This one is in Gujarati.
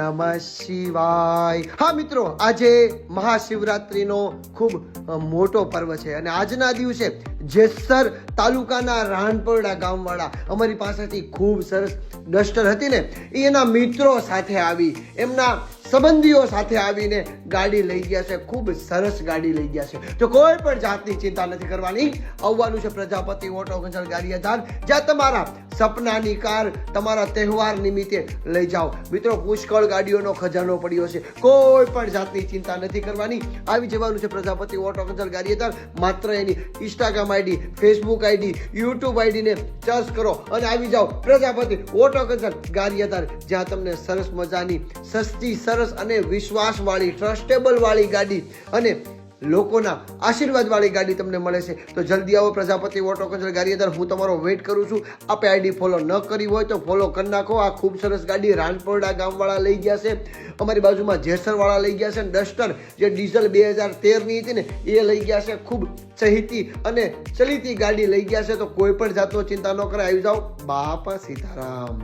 નમઃ શિવાય। હા મિત્રો, આજે મહાશિવરાત્રીનો ખૂબ મોટો પર્વ છે અને આજના દિવસે જેસર તાલુકાના રાણપરડા ગામવાળા અમારી પાસેથી ખૂબ સરસ ડસ્ટર હતી ને, એના મિત્રો સાથે આવી, એમના સંબંધીઓ સાથે આવીને ગાડી લઈ ગયા છે, ખૂબ સરસ ગાડી લઈ ગયા છે। તો કોઈ પણ જાતની ચિંતા નથી કરવાની, આવવાનું છે પ્રજાપતિ ઓટો કન્સલ્ટ ગારિયાધાર, જ્યાં તમારા સપનાની કાર તમારા તહેવાર નિમિત્તે લઈ જાઓ। મિત્રો, પુષ્કળ ગાડીઓનો ખજાનો પડ્યો છે, કોઈ પણ જાતની ચિંતા નથી કરવાની। આવી જવાનું છે પ્રજાપતિ ઓટો કન્સલ્ટ ગારિયાધાર। માત્ર એની Instagram ID, Facebook ID, YouTube આઈડીને સર્ચ કરો અને આવી જાઓ પ્રજાપતિ ઓટો કન્સલ્ટ ગારિયાધાર, જ્યાં તમને સરસ મજાની સસ્તી સરસ અને વિશ્વાસવાળી ટ્રસ્ટેબલ વાળી ગાડી અને લોકોના આશીર્વાદ વાળી ગાડી તમને મળે છે। તો જલ્દી આવો પ્રજાપતિ ઓટો કન્સલ્ટ ગારિયાધાર, હું તમારો વેઇટ કરું છું। આપે આઈડી ફોલો ન કરી હોય તો ફોલો કરી નાખો। આ ખૂબ સરસ ગાડી રાણપરડા ગામવાળા લઈ ગયા છે, અમારી બાજુમાં જેસરવાળા લઈ ગયા છે, ડસ્ટર જે ડીઝલ 2013ની હતી ને એ લઈ ગયા છે, ખૂબ ચહીતી અને ચલીતી ગાડી લઈ ગયા છે। તો કોઈ પણ જાતનો ચિંતા ન કરે, આવી જાઓ, બાપા સીતારામ।